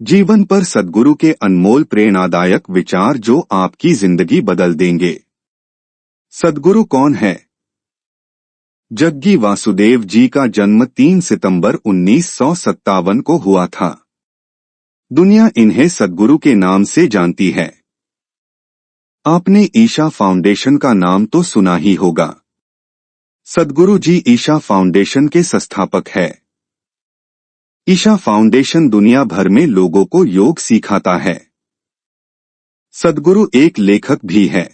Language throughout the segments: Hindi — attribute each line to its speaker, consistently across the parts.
Speaker 1: जीवन पर सद्गुरु के अनमोल प्रेरणादायक विचार जो आपकी जिंदगी बदल देंगे। सद्गुरु कौन है? जग्गी वासुदेव जी का जन्म 3 सितंबर 1957 को हुआ था। दुनिया इन्हें सद्गुरु के नाम से जानती है। आपने ईशा फाउंडेशन का नाम तो सुना ही होगा। सद्गुरु जी ईशा फाउंडेशन के संस्थापक है। ईशा फाउंडेशन दुनिया भर में लोगों को योग सिखाता है। सद्गुरु एक लेखक भी है।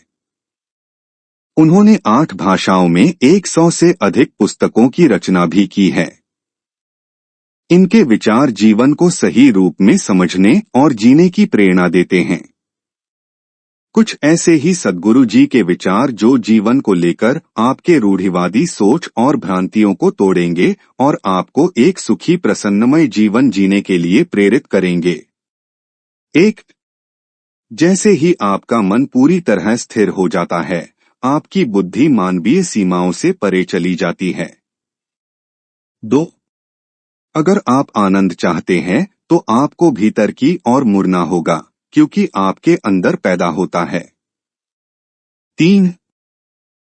Speaker 1: उन्होंने 8 भाषाओं में 100 से अधिक पुस्तकों की रचना भी की है। इनके विचार जीवन को सही रूप में समझने और जीने की प्रेरणा देते हैं। कुछ ऐसे ही सद्गुरु जी के विचार जो जीवन को लेकर आपके रूढ़िवादी सोच और भ्रांतियों को तोड़ेंगे और आपको एक सुखी प्रसन्नमय जीवन जीने के लिए प्रेरित करेंगे। 1. जैसे ही आपका मन पूरी तरह स्थिर हो जाता है, आपकी बुद्धि मानवीय सीमाओं से परे चली जाती है। 2. अगर आप आनंद चाहते हैं तो आपको भीतर की ओर मुड़ना होगा, क्योंकि आपके अंदर पैदा होता है। 3.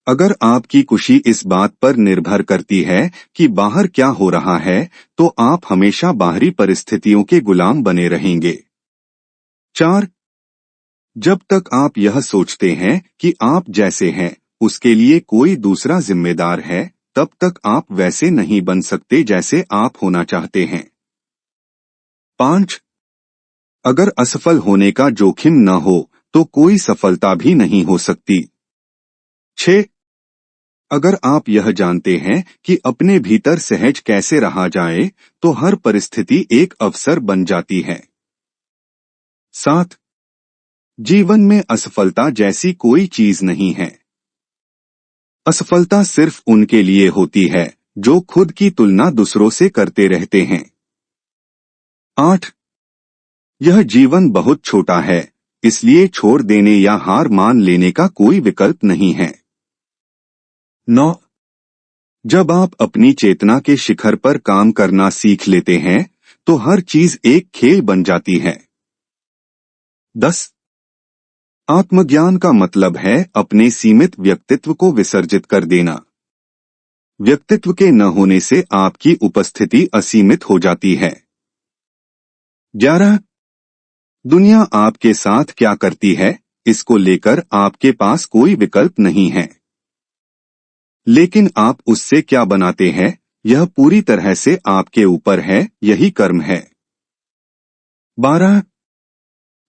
Speaker 1: अगर आपकी खुशी इस बात पर निर्भर करती है कि बाहर क्या हो रहा है, तो आप हमेशा बाहरी परिस्थितियों के गुलाम बने रहेंगे। 4. जब तक आप यह सोचते हैं कि आप जैसे हैं उसके लिए कोई दूसरा जिम्मेदार है, तब तक आप वैसे नहीं बन सकते जैसे आप होना चाहते हैं। 5. अगर असफल होने का जोखिम न हो तो कोई सफलता भी नहीं हो सकती। 6. अगर आप यह जानते हैं कि अपने भीतर सहज कैसे रहा जाए, तो हर परिस्थिति एक अवसर बन जाती है। 7. जीवन में असफलता जैसी कोई चीज नहीं है। असफलता सिर्फ उनके लिए होती है जो खुद की तुलना दूसरों से करते रहते हैं। 8. यह जीवन बहुत छोटा है, इसलिए छोड़ देने या हार मान लेने का कोई विकल्प नहीं है। 9. जब आप अपनी चेतना के शिखर पर काम करना सीख लेते हैं, तो हर चीज एक खेल बन जाती है। 10. आत्मज्ञान का मतलब है अपने सीमित व्यक्तित्व को विसर्जित कर देना। व्यक्तित्व के न होने से आपकी उपस्थिति असीमित हो जाती है। 11. दुनिया आपके साथ क्या करती है, इसको लेकर आपके पास कोई विकल्प नहीं है। लेकिन आप उससे क्या बनाते हैं, यह पूरी तरह से आपके ऊपर है, यही कर्म है। 12.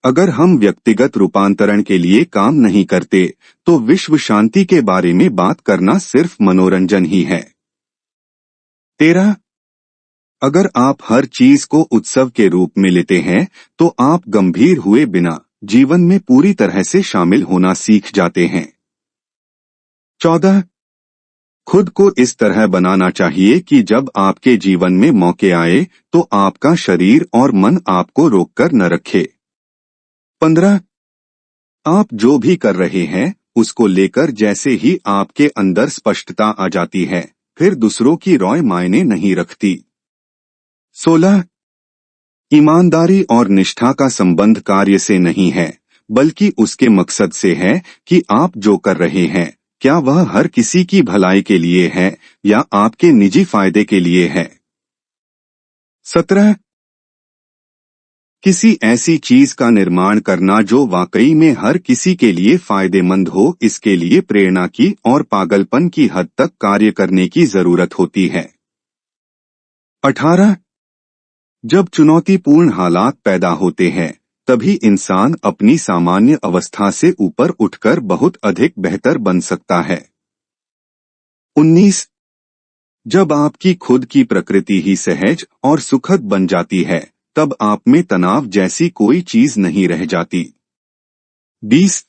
Speaker 1: अगर हम व्यक्तिगत रूपांतरण के लिए काम नहीं करते, तो विश्व शांति के बारे में बात करना सिर्फ मनोरंजन ही है। 13. अगर आप हर चीज को उत्सव के रूप में लेते हैं, तो आप गंभीर हुए बिना जीवन में पूरी तरह से शामिल होना सीख जाते हैं। 14. खुद को इस तरह बनाना चाहिए कि जब आपके जीवन में मौके आए तो आपका शरीर और मन आपको रोककर न रखे। 15. आप जो भी कर रहे हैं उसको लेकर जैसे ही आपके अंदर स्पष्टता आ जाती है, फिर दूसरों की राय मायने नहीं रखती। 16. ईमानदारी और निष्ठा का संबंध कार्य से नहीं है, बल्कि उसके मकसद से है कि आप जो कर रहे हैं, क्या वह हर किसी की भलाई के लिए है या आपके निजी फायदे के लिए है। 17. किसी ऐसी चीज का निर्माण करना जो वाकई में हर किसी के लिए फायदेमंद हो, इसके लिए प्रेरणा की और पागलपन की हद तक कार्य करने की जरूरत होती है। 18. जब चुनौतीपूर्ण हालात पैदा होते हैं, तभी इंसान अपनी सामान्य अवस्था से ऊपर उठकर बहुत अधिक बेहतर बन सकता है। 19. जब आपकी खुद की प्रकृति ही सहज और सुखद बन जाती है, तब आप में तनाव जैसी कोई चीज नहीं रह जाती। 20.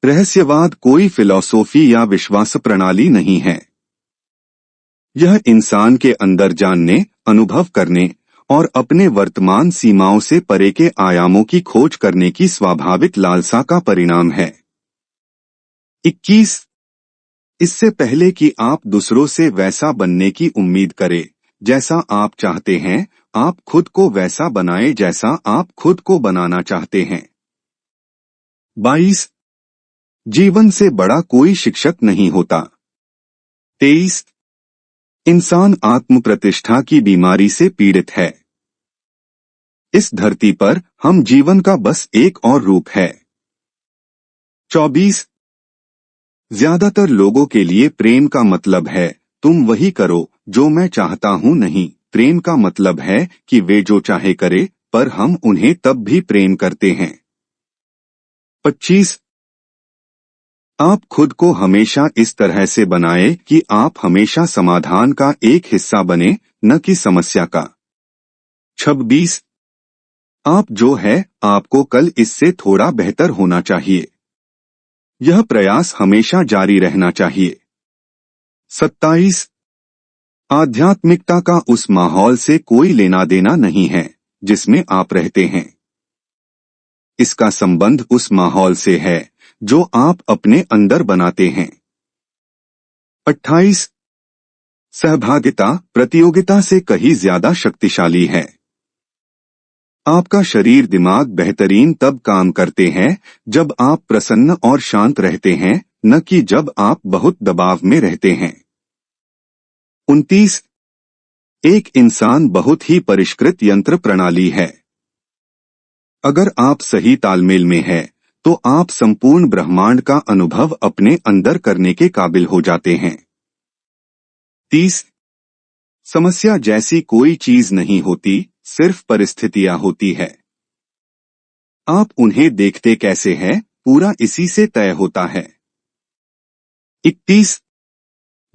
Speaker 1: रहस्यवाद कोई फिलॉसफी या विश्वास प्रणाली नहीं है। यह इंसान के अंदर जानने, अनुभव करने और अपने वर्तमान सीमाओं से परे के आयामों की खोज करने की स्वाभाविक लालसा का परिणाम है। 21. इससे पहले कि आप दूसरों से वैसा बनने की उम्मीद करें जैसा आप चाहते हैं, आप खुद को वैसा बनाएं जैसा आप खुद को बनाना चाहते हैं। 22 जीवन से बड़ा कोई शिक्षक नहीं होता। 23 इंसान आत्म प्रतिष्ठा की बीमारी से पीड़ित है। इस धरती पर हम जीवन का बस एक और रूप है। 24 ज्यादातर लोगों के लिए प्रेम का मतलब है तुम वही करो जो मैं चाहता हूं, नहीं, प्रेम का मतलब है कि वे जो चाहे करे, पर हम उन्हें तब भी प्रेम करते हैं। 25 आप खुद को हमेशा इस तरह से बनाए कि आप हमेशा समाधान का एक हिस्सा बने, न कि समस्या का। 26 आप जो है आपको कल इससे थोड़ा बेहतर होना चाहिए। यह प्रयास हमेशा जारी रहना चाहिए। 27 आध्यात्मिकता का उस माहौल से कोई लेना देना नहीं है जिसमें आप रहते हैं। इसका संबंध उस माहौल से है जो आप अपने अंदर बनाते हैं। 28 सहभागिता प्रतियोगिता से कहीं ज्यादा शक्तिशाली है। आपका शरीर दिमाग बेहतरीन तब काम करते हैं जब आप प्रसन्न और शांत रहते हैं, न कि जब आप बहुत दबाव में रहते हैं। 29 एक इंसान बहुत ही परिष्कृत यंत्र प्रणाली है। अगर आप सही तालमेल में हैं, तो आप संपूर्ण ब्रह्मांड का अनुभव अपने अंदर करने के काबिल हो जाते हैं। 30 समस्या जैसी कोई चीज नहीं होती, सिर्फ परिस्थितियां होती है। आप उन्हें देखते कैसे हैं, पूरा इसी से तय होता है। 31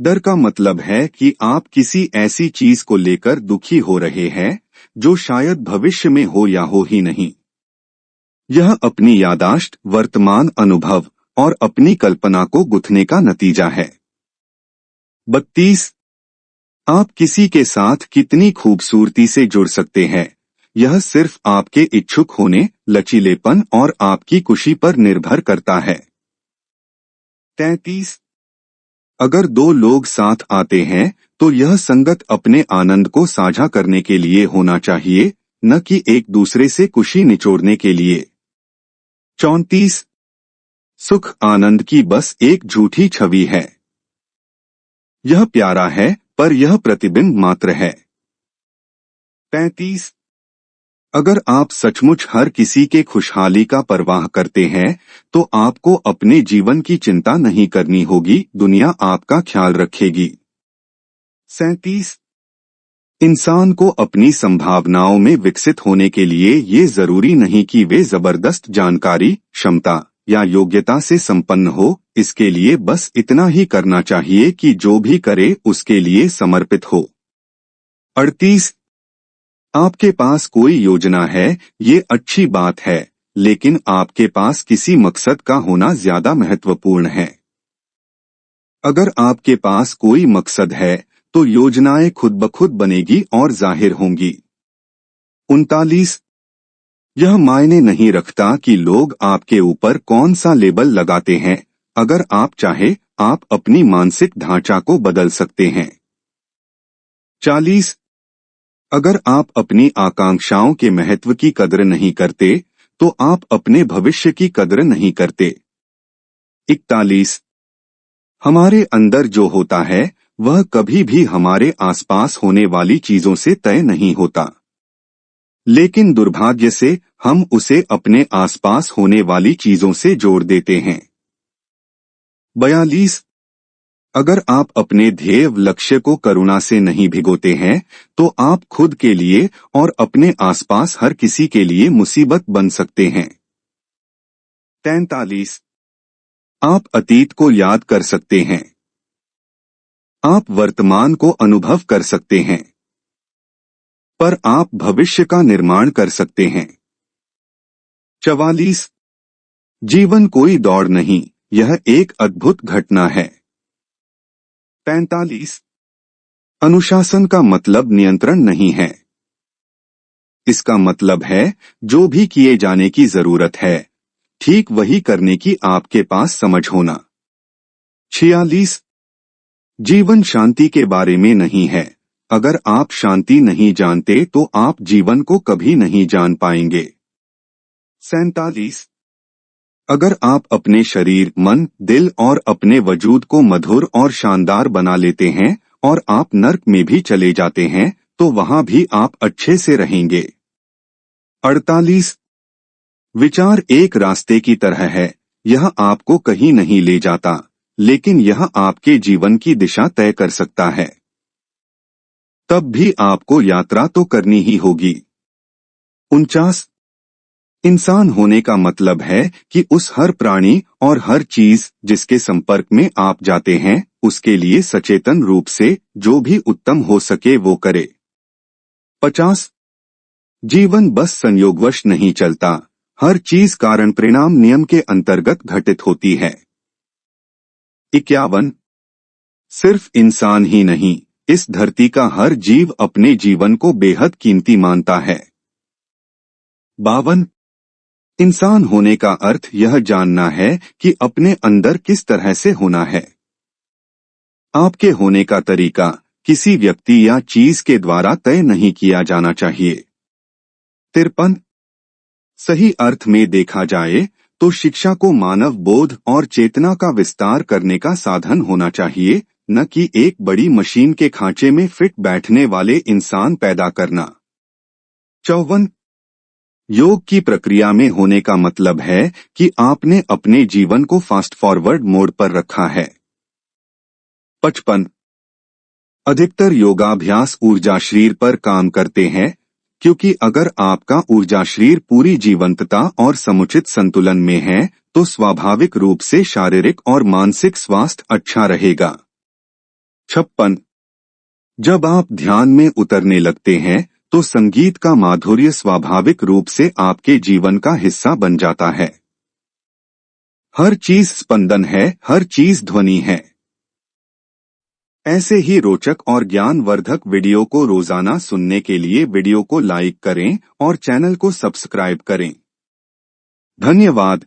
Speaker 1: डर का मतलब है कि आप किसी ऐसी चीज को लेकर दुखी हो रहे हैं जो शायद भविष्य में हो या हो ही नहीं। यह अपनी यादाश्त, वर्तमान अनुभव और अपनी कल्पना को गुथने का नतीजा है। 32 आप किसी के साथ कितनी खूबसूरती से जुड़ सकते हैं, यह सिर्फ आपके इच्छुक होने, लचीलेपन और आपकी खुशी पर निर्भर करता है। 33 अगर दो लोग साथ आते हैं तो यह संगत अपने आनंद को साझा करने के लिए होना चाहिए, न कि एक दूसरे से खुशी निचोड़ने के लिए। 34 सुख आनंद की बस एक झूठी छवि है। यह प्यारा है पर यह प्रतिबिंब मात्र है। 35 अगर आप सचमुच हर किसी के खुशहाली का परवाह करते हैं तो आपको अपने जीवन की चिंता नहीं करनी होगी, दुनिया आपका ख्याल रखेगी। 37 इंसान को अपनी संभावनाओं में विकसित होने के लिए ये जरूरी नहीं कि वे जबरदस्त जानकारी, क्षमता या योग्यता से संपन्न हो, इसके लिए बस इतना ही करना चाहिए कि जो भी करे उसके लिए समर्पित हो। 38 आपके पास कोई योजना है, ये अच्छी बात है, लेकिन आपके पास किसी मकसद का होना ज्यादा महत्वपूर्ण है। अगर आपके पास कोई मकसद है तो योजनाएं खुद ब खुद बनेगी और जाहिर होंगी। 39 यह मायने नहीं रखता कि लोग आपके ऊपर कौन सा लेबल लगाते हैं, अगर आप चाहे आप अपनी मानसिक ढांचा को बदल सकते हैं। 40 अगर आप अपनी आकांक्षाओं के महत्व की कद्र नहीं करते तो आप अपने भविष्य की कद्र नहीं करते। 41 हमारे अंदर जो होता है वह कभी भी हमारे आसपास होने वाली चीजों से तय नहीं होता, लेकिन दुर्भाग्य से हम उसे अपने आसपास होने वाली चीजों से जोड़ देते हैं। 42 अगर आप अपने ध्येय लक्ष्य को करुणा से नहीं भिगोते हैं तो आप खुद के लिए और अपने आसपास हर किसी के लिए मुसीबत बन सकते हैं। 43 आप अतीत को याद कर सकते हैं, आप वर्तमान को अनुभव कर सकते हैं, पर आप भविष्य का निर्माण कर सकते हैं। 44 जीवन कोई दौड़ नहीं, यह एक अद्भुत घटना है। 45 अनुशासन का मतलब नियंत्रण नहीं है, इसका मतलब है जो भी किए जाने की जरूरत है ठीक वही करने की आपके पास समझ होना। 46 जीवन शांति के बारे में नहीं है, अगर आप शांति नहीं जानते तो आप जीवन को कभी नहीं जान पाएंगे। 47। अगर आप अपने शरीर, मन, दिल और अपने वजूद को मधुर और शानदार बना लेते हैं और आप नर्क में भी चले जाते हैं तो वहां भी आप अच्छे से रहेंगे। 48। विचार एक रास्ते की तरह है, यह आपको कहीं नहीं ले जाता, लेकिन यह आपके जीवन की दिशा तय कर सकता है। तब भी आपको यात्रा तो करनी ही होगी। 49। इंसान होने का मतलब है कि उस हर प्राणी और हर चीज जिसके संपर्क में आप जाते हैं उसके लिए सचेतन रूप से जो भी उत्तम हो सके वो करे। 50। जीवन बस संयोगवश नहीं चलता, हर चीज कारण परिणाम नियम के अंतर्गत घटित होती है। 51। सिर्फ इंसान ही नहीं, इस धरती का हर जीव अपने जीवन को बेहद कीमती मानता है। 52। इंसान होने का अर्थ यह जानना है कि अपने अंदर किस तरह से होना है। आपके होने का तरीका किसी व्यक्ति या चीज के द्वारा तय नहीं किया जाना चाहिए। 53। सही अर्थ में देखा जाए तो शिक्षा को मानव बोध और चेतना का विस्तार करने का साधन होना चाहिए, न कि एक बड़ी मशीन के खांचे में फिट बैठने वाले इंसान पैदा करना। 54। योग की प्रक्रिया में होने का मतलब है कि आपने अपने जीवन को फास्ट फॉरवर्ड मोड पर रखा है। 55। अधिकतर योगाभ्यास ऊर्जा शरीर पर काम करते हैं, क्योंकि अगर आपका ऊर्जा शरीर पूरी जीवंतता और समुचित संतुलन में है तो स्वाभाविक रूप से शारीरिक और मानसिक स्वास्थ्य अच्छा रहेगा। 56। जब आप ध्यान में उतरने लगते हैं तो संगीत का माधुर्य स्वाभाविक रूप से आपके जीवन का हिस्सा बन जाता है। हर चीज स्पंदन है, हर चीज ध्वनि है। ऐसे ही रोचक और ज्ञानवर्धक वीडियो को रोजाना सुनने के लिए वीडियो को लाइक करें और चैनल को सब्सक्राइब करें। धन्यवाद।